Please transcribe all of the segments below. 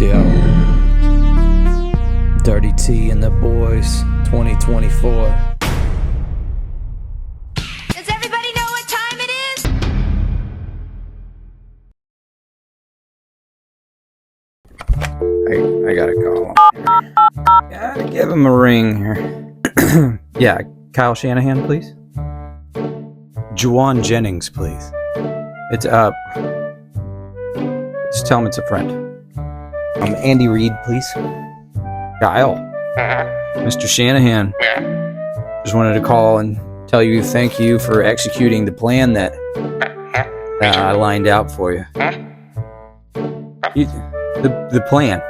Yo, Dirty T and the Boys 2024. Does everybody know what time it is? I gotta call him. Gotta give him a ring here. Yeah, Kyle Shanahan, please. Juwan Jennings, please. It's up. Just tell him it's a friend. Andy Reid, please. Kyle. Mr. Shanahan. Just wanted to call and tell you thank you for executing the plan that I lined out for you. The plan.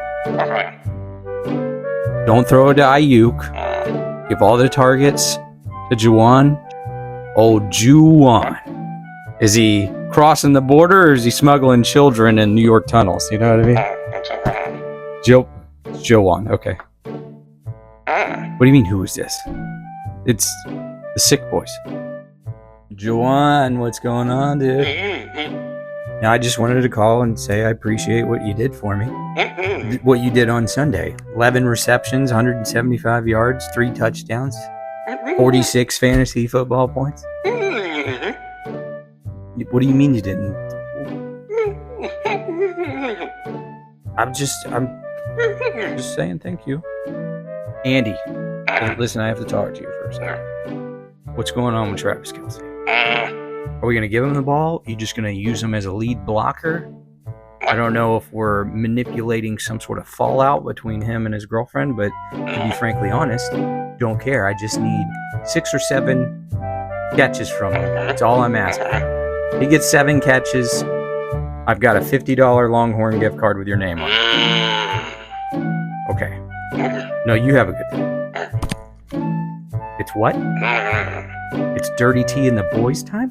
Don't throw it to Ayuk. Give all the targets to Juwan. Oh, Juwan. Is he crossing the border or is he smuggling children in New York tunnels? You know what I mean? Juwan. Okay. What do you mean, who is this? It's the Sick Boys. Juwan, what's going on, dude? Now, I just wanted to call and say I appreciate what you did for me. What you did on Sunday. 11 receptions, 175 yards, 3 touchdowns, 46 fantasy football points. What do you mean you didn't? I'm just saying thank you. Andy, listen, I have to talk to you for a second. What's going on with Travis Kelce? Are we going to give him the ball? Are you just going to use him as a lead blocker? I don't know if we're manipulating some sort of fallout between him and his girlfriend, but to be frankly honest, don't care. I just need 6 or 7 catches from him. That's all I'm asking. He gets 7 catches. I've got a $50 Longhorn gift card with your name on it. Okay. No, you have a good day. It's what? It's Dirty T and the Boys time?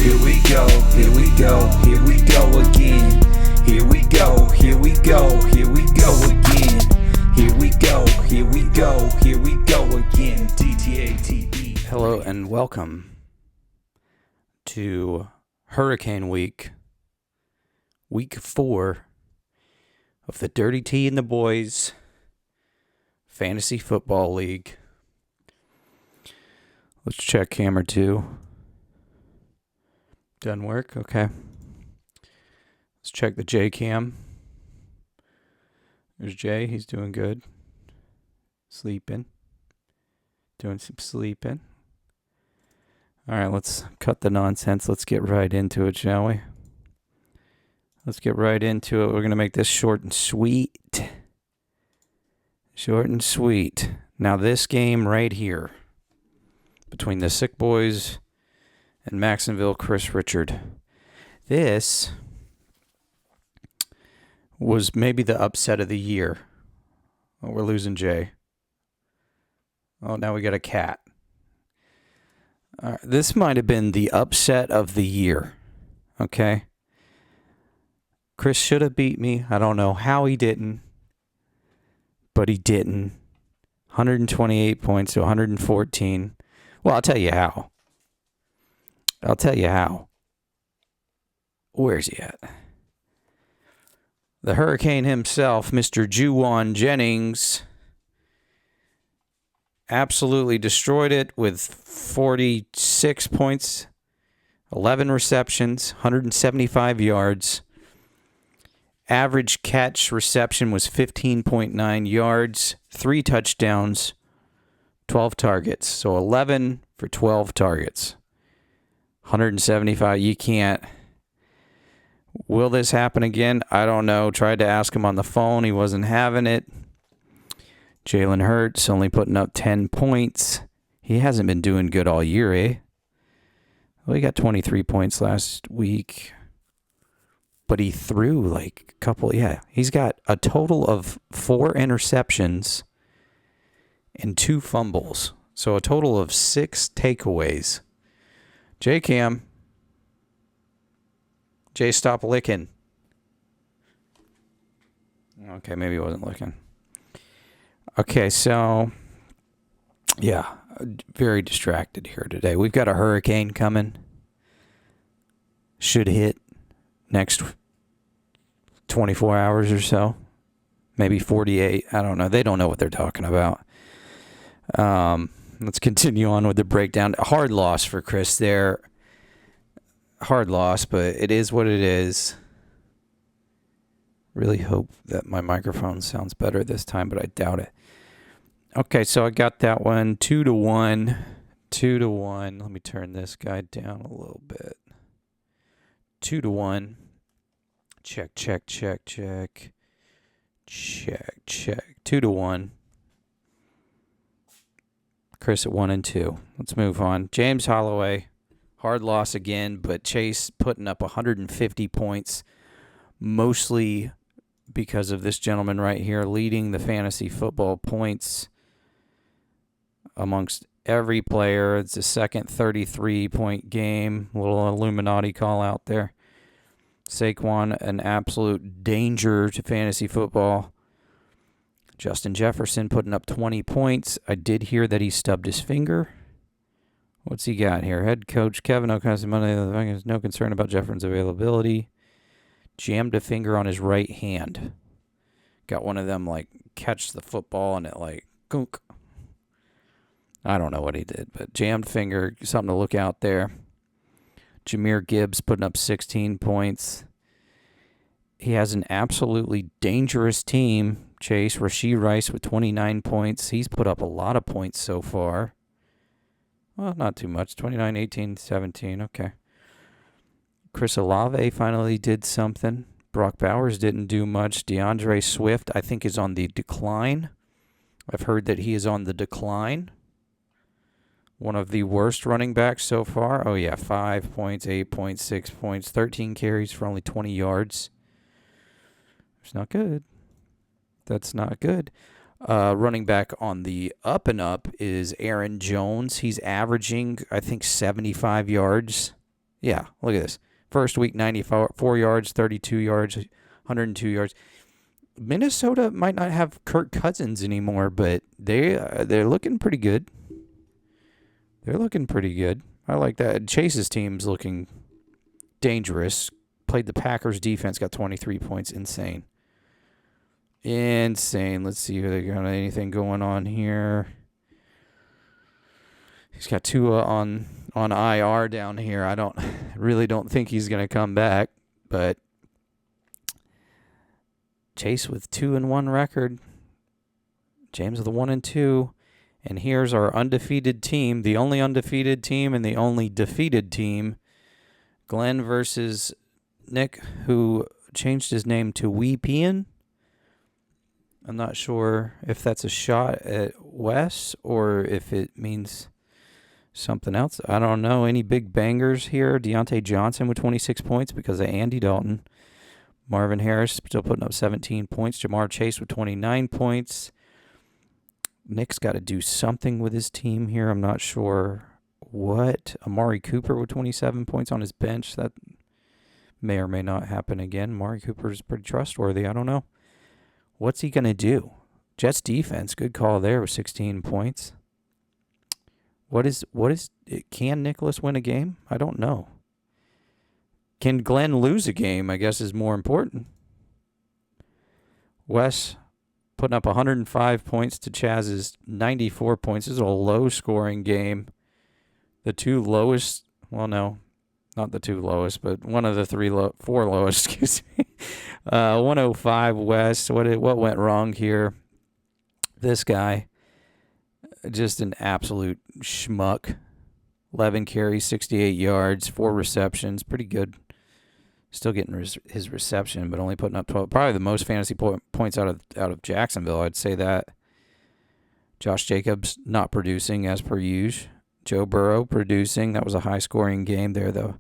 Here we go, here we go, here we go again. Here we go, here we go, here we go again. Here we go, here we go, here we go again. DTATE. Hello and welcome to Hurricane Week, Week 4 of the Dirty T and the Boys Fantasy Football League. Let's check camera 2. Doesn't work? Okay. Let's check the J cam. There's Jay. He's doing good. Sleeping. Doing some sleeping. All right, let's cut the nonsense. Let's get right into it, shall we? Let's get right into it. We're going to make this short and sweet. Short and sweet. Now, this game right here between the Sick Boys and Maxonville Chris Richard. This was maybe the upset of the year. Oh, we're losing Jay. Oh, now we got a cat. This might have been the upset of the year. Okay? Chris should have beat me. I don't know how he didn't. But he didn't. 128 points to 114. Well, I'll tell you how. Where's he at? The Hurricane himself, Mr. Juwan Jennings, absolutely destroyed it with 46 points, 11 receptions, 175 yards. Average catch reception was 15.9 yards, 3 touchdowns, 12 targets. So 11 for 12 targets. 175, you can't. Will this happen again? I don't know. Tried to ask him on the phone. He wasn't having it. Jalen Hurts only putting up 10 points. He hasn't been doing good all year, eh? Well, he got 23 points last week. But he threw like a couple. Yeah, he's got a total of 4 interceptions and 2 fumbles. So a total of 6 takeaways. J-Cam. Jay, stop licking. Okay, maybe he wasn't licking. Okay, so, yeah, very distracted here today. We've got a hurricane coming. Should hit next 24 hours or so. Maybe 48. I don't know. They don't know what they're talking about. Let's continue on with the breakdown. A hard loss for Chris there. Hard loss, but it is what it is. Really hope that my microphone sounds better this time, but I doubt it. Okay, so I got that one 2-1. 2-1. Let me turn this guy down a little bit. 2-1. Check. 2-1. Chris at 1-2. Let's move on. James Holloway, hard loss again, but Chase putting up 150 points, mostly because of this gentleman right here leading the fantasy football points amongst every player. It's the second 33-point game. A little Illuminati call out there. Saquon, an absolute danger to fantasy football. Justin Jefferson putting up 20 points. I did hear that he stubbed his finger. What's he got here? Head coach Kevin O'Connor, Monday, has no concern about Jefferson's availability. Jammed a finger on his right hand. Got one of them, like, catch the football and it, like, gunk. I don't know what he did, but jammed finger, something to look out there. Jahmyr Gibbs putting up 16 points. He has an absolutely dangerous team. Chase, Rashee Rice with 29 points. He's put up a lot of points so far. Well, not too much. 29, 18, 17. Okay. Chris Olave finally did something. Brock Bowers didn't do much. DeAndre Swift, I think, is on the decline. I've heard that he is on the decline. One of the worst running backs so far. Oh, yeah, 5 points, 8 points, 6 points, 13 carries for only 20 yards. It's not good. That's not good. Running back on the up and up is Aaron Jones. He's averaging, I think, 75 yards. Yeah, look at this. First week, 94 yards, 32 yards, 102 yards. Minnesota might not have Kirk Cousins anymore, but they're looking pretty good. They're looking pretty good. I like that. Chase's team's looking dangerous. Played the Packers defense, got 23 points. Insane. Let's see if they got anything going on here. He's got Tua on IR down here. I really don't think he's going to come back, but Chase with 2-1 record. James with a 1-2. And here's our undefeated team, the only undefeated team and the only defeated team. Glen versus Nick, who changed his name to Weepian. I'm not sure if that's a shot at Wes or if it means something else. I don't know. Any big bangers here? Deontay Johnson with 26 points because of Andy Dalton. Marvin Harris still putting up 17 points. Jamar Chase with 29 points. Nick's got to do something with his team here. I'm not sure what. Amari Cooper with 27 points on his bench. That may or may not happen again. Amari Cooper is pretty trustworthy. I don't know. What's he going to do? Jets defense, good call there with 16 points. Can Nicholas win a game? I don't know. Can Glenn lose a game, I guess, is more important. Wes putting up 105 points to Chaz's 94 points. This is a low-scoring game. The two lowest, well, no, not the two lowest, but one of the four lowest, excuse me. 105 West. What went wrong here? This guy, just an absolute schmuck. 11 carries, 68 yards, 4 receptions. Pretty good. Still getting his reception, but only putting up 12. Probably the most fantasy points out of Jacksonville, I'd say that. Josh Jacobs not producing as per usual. Joe Burrow producing. That was a high-scoring game there, though.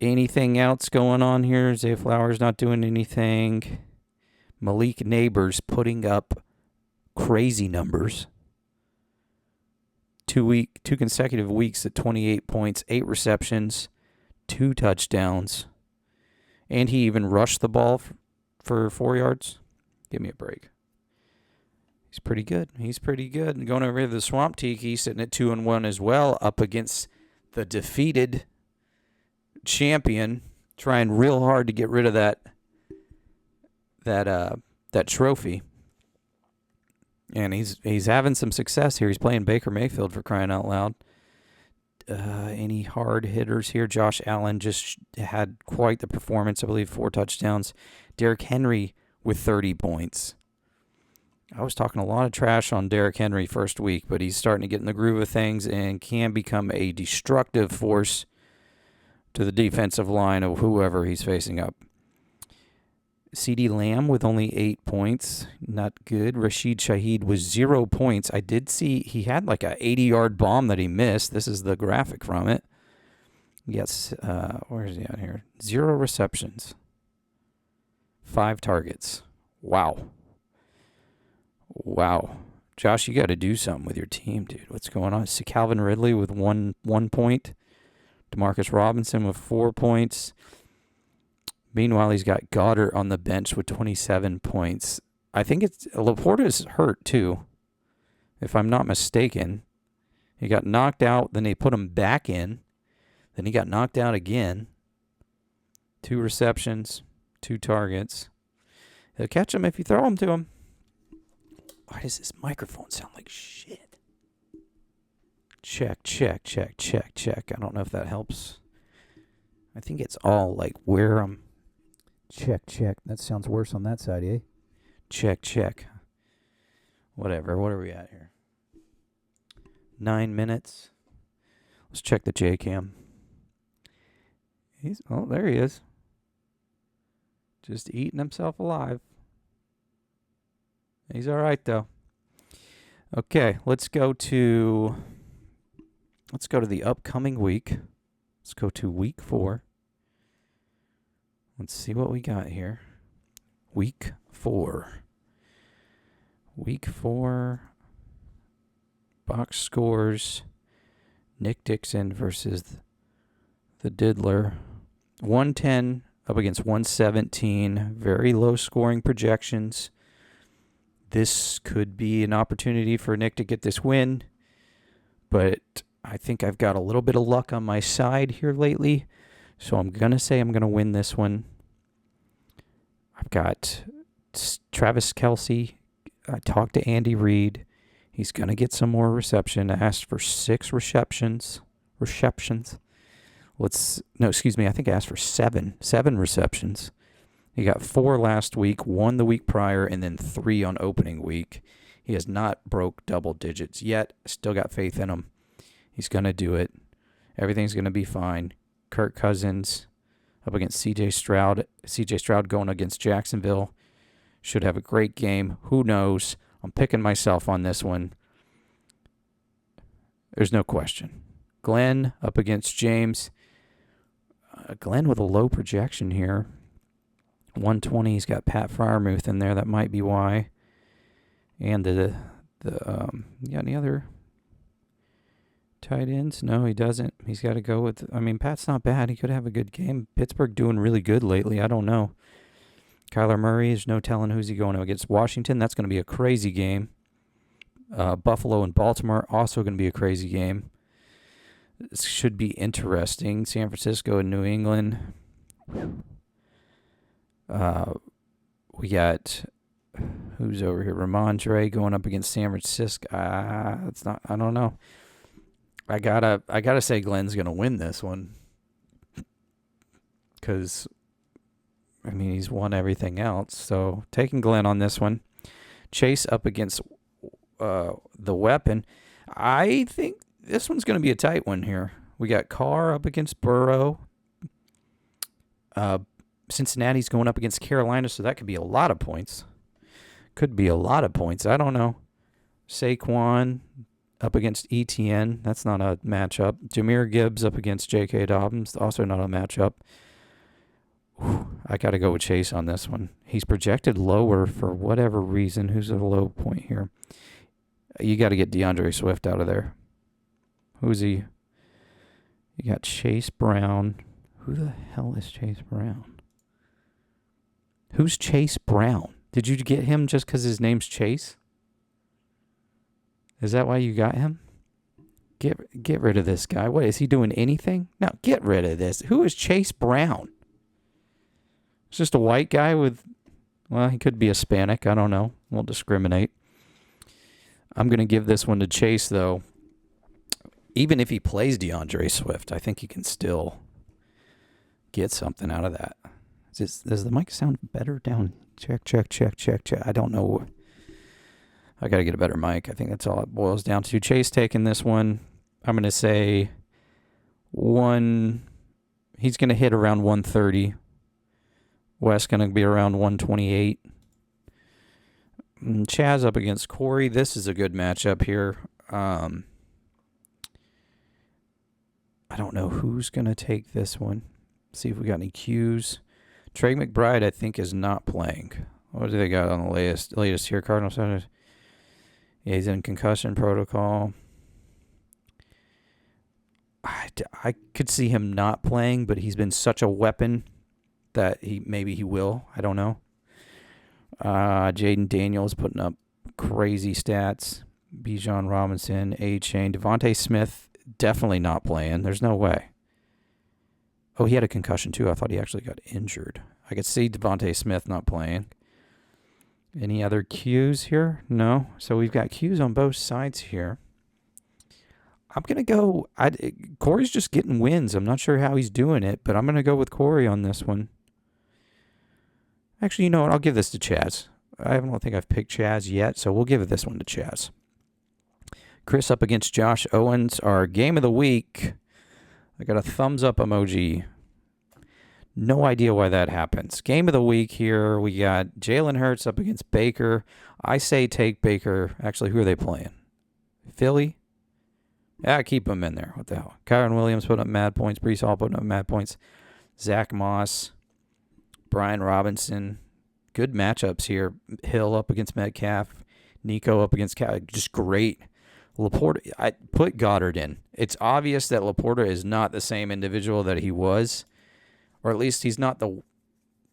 Anything else going on here? Zay Flowers not doing anything. Malik Neighbors putting up crazy numbers. 2 consecutive weeks at 28 points, 8 receptions, 2 touchdowns. And he even rushed the ball for 4 yards. Give me a break. He's pretty good. And going over here to the Swamp Tiki, sitting at 2-1 as well, up against the defeated champion, trying real hard to get rid of that that trophy. And he's having some success here. He's playing Baker Mayfield, for crying out loud. Any hard hitters here? Josh Allen just had quite the performance. I believe 4 touchdowns. Derrick Henry with 30 points. I was talking a lot of trash on Derrick Henry first week, but he's starting to get in the groove of things and can become a destructive force to the defensive line of whoever he's facing up. CeeDee Lamb with only 8 points. Not good. Rashid Shaheed with 0 points. I did see he had like a 80-yard bomb that he missed. This is the graphic from it. Yes, where is he at here? 0 receptions. 5 targets. Wow. Wow. Josh, you got to do something with your team, dude. What's going on? See Calvin Ridley with one point. Demarcus Robinson with 4 points. Meanwhile, he's got Goddard on the bench with 27 points. I think it's Laporta's hurt too, if I'm not mistaken. He got knocked out, then they put him back in. Then he got knocked out again. 2 receptions, 2 targets. He'll catch him if you throw him to him. Why does this microphone sound like shit? Check. I don't know if that helps. I think it's all like where I'm... Check. That sounds worse on that side, eh? Check. Whatever. What are we at here? 9 minutes. Let's check the J cam. There he is. Just eating himself alive. He's all right though. Okay, let's go to the upcoming week. Let's go to week 4. Let's see what we got here. Week 4. Box scores. Nick Dixon versus the Diddler. 110 up against 117. Very low scoring projections. This could be an opportunity for Nick to get this win. But I think I've got a little bit of luck on my side here lately. So I'm going to say I'm going to win this one. I've got Travis Kelce. I talked to Andy Reid. He's going to get some more reception. I asked for 6 receptions. I think I asked for 7 receptions. He got 4 last week, 1 the week prior, and then 3 on opening week. He has not broke double digits yet. Still got faith in him. He's going to do it. Everything's going to be fine. Kirk Cousins up against C.J. Stroud. C.J. Stroud going against Jacksonville. Should have a great game. Who knows? I'm picking myself on this one. There's no question. Glen up against James. Glen with a low projection here. 120. He's got Pat Freiermuth in there. That might be why. And you got any other tight ends? No, he doesn't. He's got to go with... Pat's not bad. He could have a good game. Pittsburgh doing really good lately. I don't know. Kyler Murray, there's no telling who's he going to against. Washington, that's going to be a crazy game. Buffalo and Baltimore, also going to be a crazy game. This should be interesting. San Francisco and New England. We got... Who's over here? Ramondre going up against San Francisco. I don't know. I gotta say Glen's gonna win this one. Because he's won everything else. So taking Glen on this one. Chase up against the weapon. I think this one's gonna be a tight one here. We got Carr up against Burrow. Cincinnati's going up against Carolina, so that could be a lot of points. I don't know. Saquon up against ETN. That's not a matchup. Jahmyr Gibbs up against J.K. Dobbins. Also not a matchup. I got to go with Chase on this one. He's projected lower for whatever reason. Who's at a low point here? You got to get DeAndre Swift out of there. Who's he? You got Chase Brown. Who the hell is Chase Brown? Who's Chase Brown? Did you get him just because his name's Chase? Is that why you got him? Get rid of this guy. What, is he doing anything? No, get rid of this. Who is Chase Brown? It's just a white guy with Well, he could be Hispanic. I don't know. We'll discriminate. I'm going to give this one to Chase, though. Even if he plays DeAndre Swift, I think he can still get something out of that. Does the mic sound better down? Check. I don't know. I got to get a better mic. I think that's all it boils down to. Chase taking this one. I'm going to say he's going to hit around 130. Wes going to be around 128. Chaz up against Corey. This is a good matchup here. I don't know who's going to take this one. See if we got any cues. Trey McBride, I think, is not playing. What do they got on the latest here? Cardinals. Yeah, he's in concussion protocol. I could see him not playing, but he's been such a weapon that maybe he will. I don't know. Jaden Daniels putting up crazy stats. Bijan Robinson, A-Chain. Devontae Smith definitely not playing. There's no way. Oh, he had a concussion too. I thought he actually got injured. I could see Devontae Smith not playing. Any other cues here? No. So we've got cues on both sides here. I'm going to go. Corey's just getting wins. I'm not sure how he's doing it, but I'm going to go with Corey on this one. Actually, you know what? I'll give this to Chaz. I don't think I've picked Chaz yet, so we'll give this one to Chaz. Chris up against Josh Owens, our game of the week. I got a thumbs up emoji. No idea why that happens. Game of the week here. We got Jalen Hurts up against Baker. I say take Baker. Actually, who are they playing? Philly? Yeah, keep him in there. What the hell? Kyron Williams putting up mad points. Breece Hall putting up mad points. Zach Moss. Brian Robinson. Good matchups here. Hill up against Metcalf. Nico up against Cal. Just great. Laporta, I put Goddard in. It's obvious that Laporta is not the same individual that he was. Or at least he's not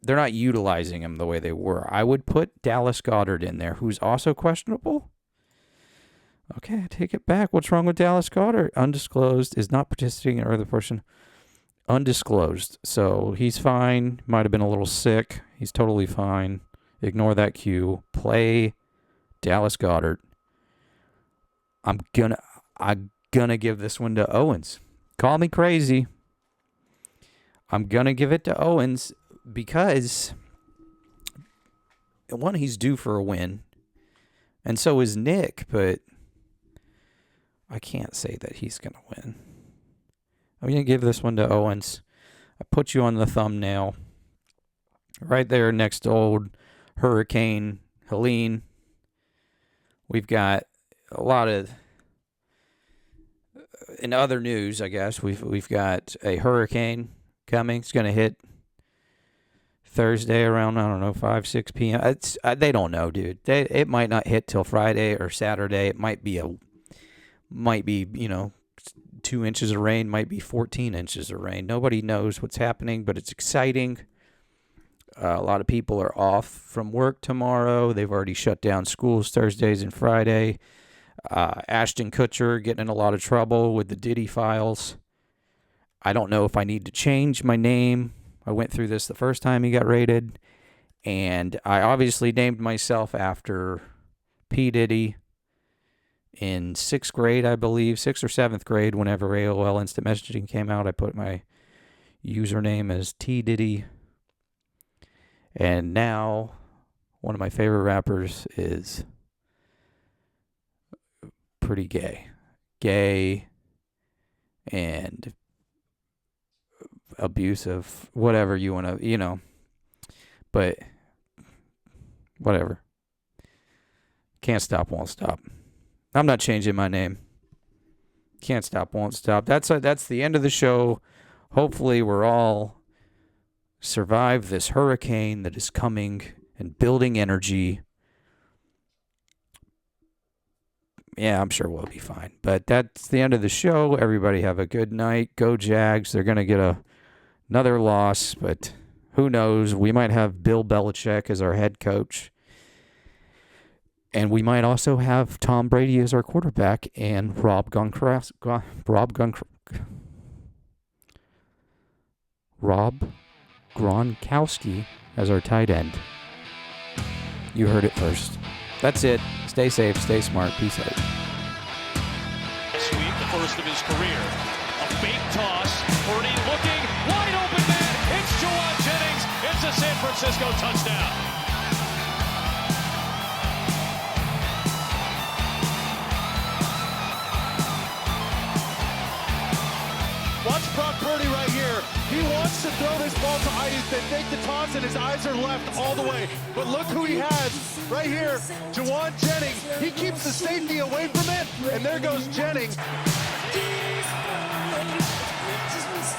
they're not utilizing him the way they were. I would put Dallas Goddard in there, who's also questionable. Okay, I take it back. What's wrong with Dallas Goddard? Undisclosed, is not participating in other portion. Undisclosed. So he's fine. Might have been a little sick. He's totally fine. Ignore that cue. Play Dallas Goddard. I'm gonna give this one to Owens. Call me crazy. I'm gonna give it to Owens because one, he's due for a win, and so is Nick, but I can't say that he's gonna win. I'm gonna give this one to Owens. I put you on the thumbnail right there next to old Hurricane Helene. We've got a lot of, in other news, I guess, we've got a hurricane coming. It's going to hit Thursday around, I don't know, 5, 6 p.m. They don't know, dude. It might not hit till Friday or Saturday. It might be 2 inches of rain, might be 14 inches of rain. Nobody knows what's happening, but it's exciting. A lot of people are off from work tomorrow. They've already shut down schools Thursdays and Friday. Ashton Kutcher getting in a lot of trouble with the Diddy files. I don't know if I need to change my name. I went through this the first time he got raided, and I obviously named myself after P. Diddy in 6th grade, I believe, 6th or 7th grade, whenever AOL Instant Messaging came out. I put my username as T. Diddy. And now one of my favorite rappers is pretty gay. Gay and abusive, whatever you want to, but whatever. Can't stop, won't stop. I'm not changing my name. Can't stop, won't stop. That's the end of the show. Hopefully we're all survive this hurricane that is coming and building energy. Yeah, I'm sure we'll be fine. But that's the end of the show. Everybody have a good night. Go Jags. They're going to get another loss, but who knows? We might have Bill Belichick as our head coach. And we might also have Tom Brady as our quarterback and Rob Gronkowski as our tight end. You heard it first. That's it. Stay safe, stay smart. Peace out. Sweep, the first of his career. A fake toss. Purdy looking. Wide open man. It's Juwan Jennings. It's a San Francisco touchdown. Watch Brock Purdy right here. He wants to throw this ball to Aint. They fake the toss and his eyes are left all the way. But look who he has right here, Juwan Jennings. He keeps the safety away from it, and there goes Jennings.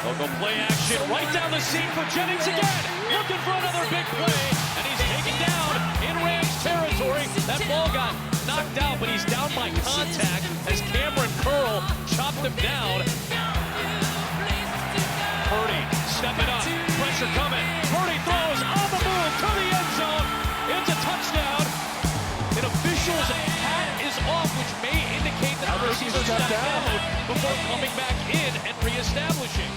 Local play action right down the seam for Jennings again. Looking for another big play, and he's taken down in Rams territory. That ball got knocked out, but he's down by contact as Cameron Curl chopped him down. Purdy stepping up, pressure coming. Purdy throws on the move to the end zone. It's a touchdown. An official's hat is off, which may indicate that the receiver stepped down before coming back in and reestablishing.